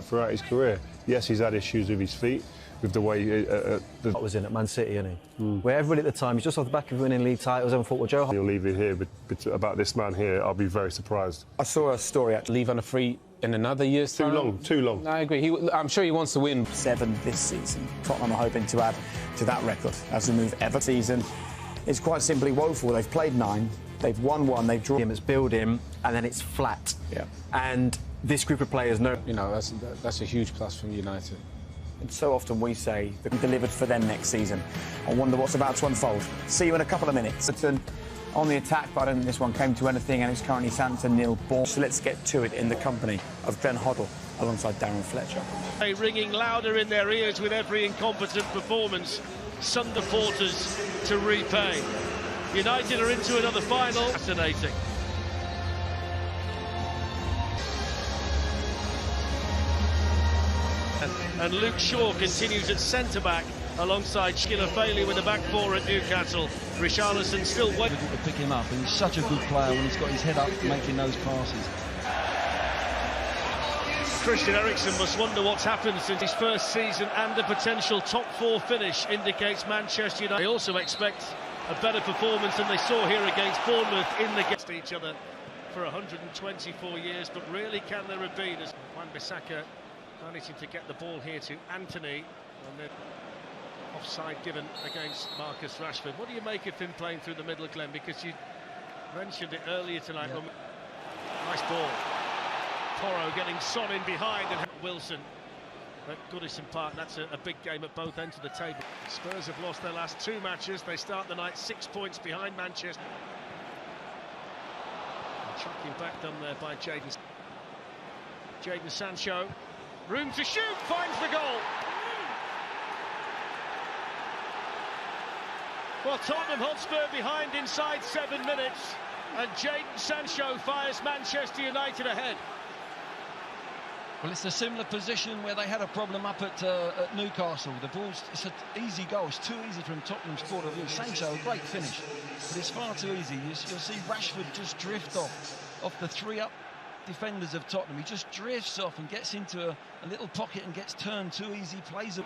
throughout his career. Yes, he's had issues with his feet, with the way... That was in at Man City, isn't he? Where everybody at the time, he's just off the back of winning league titles, and thought, well, Joe... He'll leave it here, but about this man here, I'll be very surprised. I saw a story actually. Leave on a free in another year's time. Too long. I agree. I'm sure he wants to win. 7 this season. Tottenham are hoping to add to that record as we move ever season. It's quite simply woeful. They've played 9, they've won 1, they've drawn... It's building, and then it's flat. Yeah. And this group of players know... You know, that's a huge plus from United. And so often we say that we delivered for them next season. I wonder what's about to unfold. See you in a couple of minutes. On the attack, but I don't think this one came to anything, and it's currently Santa Neil Bourne. So let's get to it in the company of Glenn Hoddle alongside Darren Fletcher. Ringing louder in their ears with every incompetent performance. Sunder Porters to repay. United are into another final. Fascinating. And Luke Shaw continues at centre-back alongside Schiller Bailey with the back four at Newcastle. Richarlison still waiting to pick him up, and he's such a good player when he's got his head up making those passes. Christian Eriksen must wonder what's happened since his first season, and a potential top 4 finish indicates Manchester United. They also expect a better performance than they saw here against Bournemouth in the against each other for 124 years, but really can there have been as Wan-Bissaka managing to get the ball here to Anthony, and then offside given against Marcus Rashford. What do you make of him playing through the middle, Glenn? Because you mentioned it earlier tonight. Yeah. Nice ball. Porro getting Son in behind, and Wilson at Goodison Park. That's a big game at both ends of the table. Spurs have lost their last 2 matches. They start the night 6 points behind Manchester. Chucking back done there by Jadon Sancho. Room to shoot, finds the goal. Well, Tottenham Hotspur behind inside 7 minutes, and Jadon Sancho fires Manchester United ahead. Well, it's a similar position where they had a problem up at Newcastle. The ball's, it's an easy goal. It's too easy from Tottenham's point of view. Sancho, a great finish, but it's far too easy. You'll see Rashford just drift off the 3 up defenders of Tottenham. He just drifts off and gets into a little pocket and gets turned too easy. Plays a...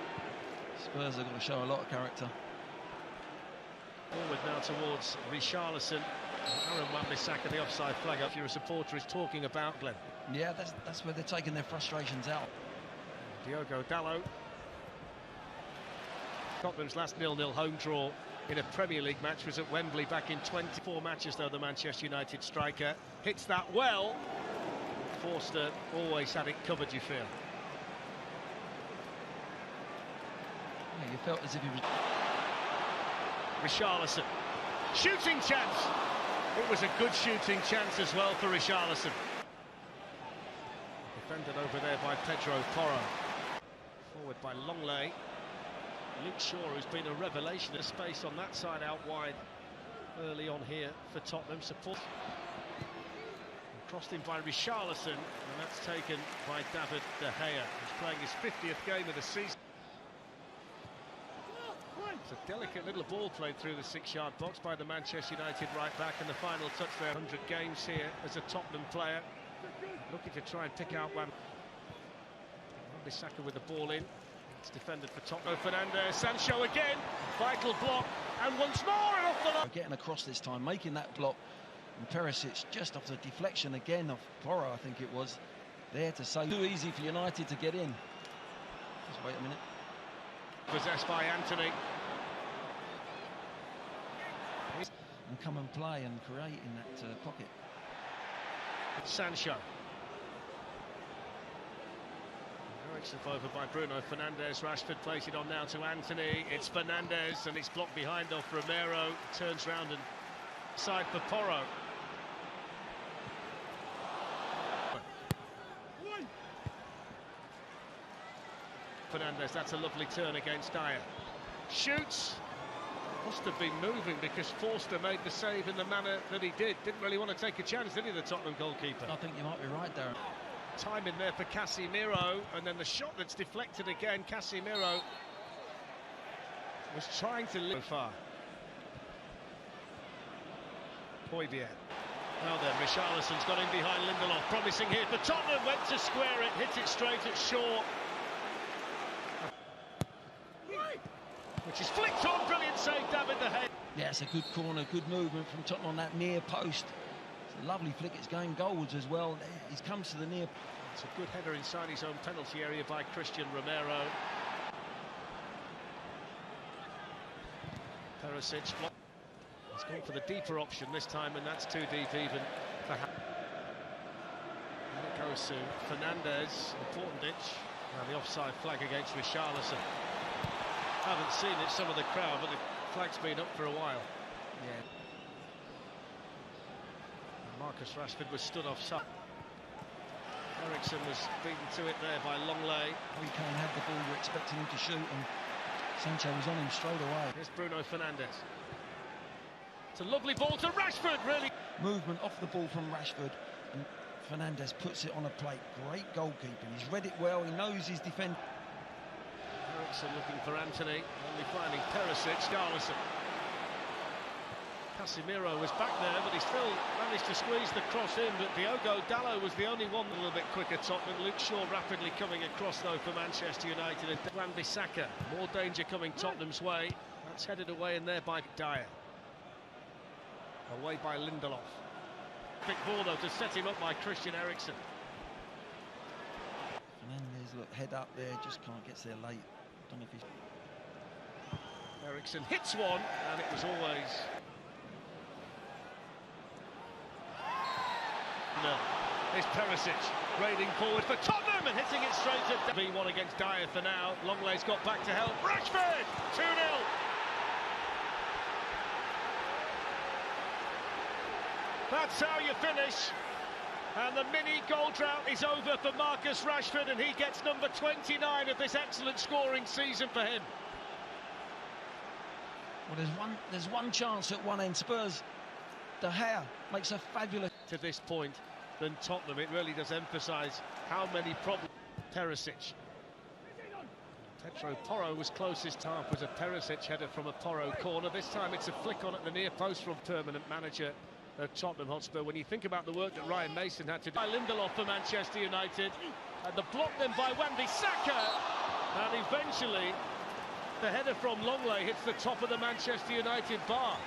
Spurs have got to show a lot of character. Forward now towards Richarlison. Aaron Wan-Bissaka, the offside flag up. If you're a supporter, is talking about Glenn. Yeah, that's where they're taking their frustrations out. Diogo Dalot. Tottenham's last 0-0 home draw in a Premier League match was at Wembley back in 24 matches, though. The Manchester United striker hits that well. Forster always had it covered, you feel? Yeah, you felt as if he was... Richarlison. Shooting chance! It was a good shooting chance as well for Richarlison. Defended over there by Pedro Porro. Forward by Longley. Luke Shaw, who's been a revelation of space on that side out wide early on here for Tottenham. Support. Crossed in by Richarlison, and that's taken by David De Gea, who's playing his 50th game of the season. It's a delicate little ball played through the 6-yard box by the Manchester United right back, and the final touch there. 100 games here as a Tottenham player, looking to try and pick out Wan-Bissaka with the ball in. It's defended for Tottenham. Fernandes, Sancho again, vital block, and once more and off the line. Getting across this time, making that block, and Perisic just off the deflection again of Porro, I think it was, there to say too easy for United to get in. Just wait a minute. Possessed by Anthony. And come and play and create in that pocket. Sancho. It's over by Bruno Fernandes. Rashford plays it on now to Anthony. It's Fernandes, and it's blocked behind off Romero. Turns round and side for Porro. Fernandes, that's a lovely turn against Dyer. Shoots. Must have been moving because Forster made the save in the manner that he did. Didn't really want to take a chance, did he, the Tottenham goalkeeper? I think you might be right, Darren. Time in there for Casemiro, and then the shot that's deflected again. Casemiro was trying to live far. Højbjerg. Now then, Richarlison's got in behind Lindelof, promising here for Tottenham, went to square it, hit it straight at Shaw. Which is flicked on, brilliant save, David the head. Yeah, it's a good corner, good movement from Tottenham on that near post. It's a lovely flick, it's going goalwards as well. He's come to the near. It's a good header inside his own penalty area by Christian Romero. Perisic. He's gone for the deeper option this time, and that's too deep even for and it goes to Fernandez, important ditch. Now the offside flag against Richarlison. Haven't seen it, some of the crowd, but the flag's been up for a while. Yeah. And Marcus Rashford was stood offside. Eriksen was beaten to it there by Longley. Harry Kane had the ball, you're expecting him to shoot, and Sancho was on him straight away. Here's Bruno Fernandes. It's a lovely ball to Rashford, really. Movement off the ball from Rashford, and Fernandes puts it on a plate. Great goalkeeping. He's read it well, he knows his defence. Eriksen looking for Anthony, only finding Perisic. Richarlison. Casemiro was back there, but he still managed to squeeze the cross in, but Diogo Dalot was the only one a little bit quicker. Tottenham. Luke Shaw rapidly coming across though for Manchester United, and Wan-Bissaka. More danger coming Tottenham's way. That's headed away in there by Dyer. Away by Lindelof. Big ball though to set him up by Christian Eriksen. Fernandes, look, head up there, just can't get there late. Don't know if he's... Eriksen hits one, and it was always... No. Here's Perisic raiding forward for Tottenham and hitting it straight at V1 against Dyer for now. Longley's got back to help. Rashford! 2-0. That's how you finish. And the mini goal drought is over for Marcus Rashford, and he gets number 29 of this excellent scoring season for him. Well, there's one chance at one end. Spurs, De Gea makes a fabulous... To this point than Tottenham, it really does emphasise how many problems. Perisic. Pedro Porro was closest half, was a Perisic header from a Porro corner. This time it's a flick on at the near post from permanent manager of Tottenham Hotspur. When you think about the work that Ryan Mason had to do. By Lindelof for Manchester United, and the block then by Wan-Bissaka, and eventually the header from Longley hits the top of the Manchester United bar.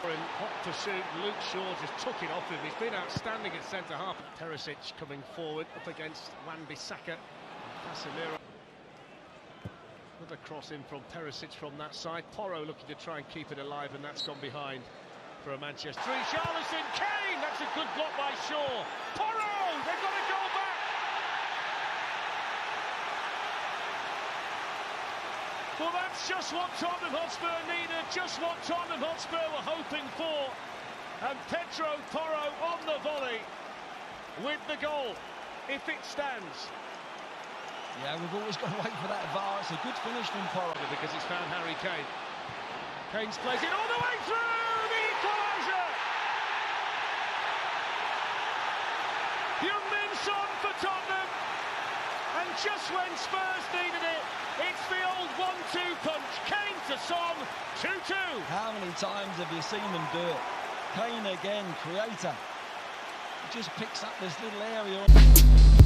In hot pursuit, Luke Shaw just took it off him. He's been outstanding at centre-half. Perisic coming forward up against Wan-Bissaka. Casemiro. Another cross in from Perisic from that side. Porro looking to try and keep it alive, and that's gone behind for a Manchester. Richarlison, Kane! That's a good block by Shaw. Porro! They've got to go back! Well, that's just what Tottenham Hotspur needed, just what Tottenham Hotspur were hoping for. And Pedro Porro on the volley with the goal, if it stands. Yeah, we've always got to wait for that VAR. It's a good finish from Porro. Because it's found Harry Kane. Kane's plays it all the way through, the equaliser! Young-min Son for Tottenham. And just when Spurs needed it, it's the old 1-2 punch. Kane to Son, 2-2. How many times have you seen them do it? Kane again, creator. He just picks up this little area.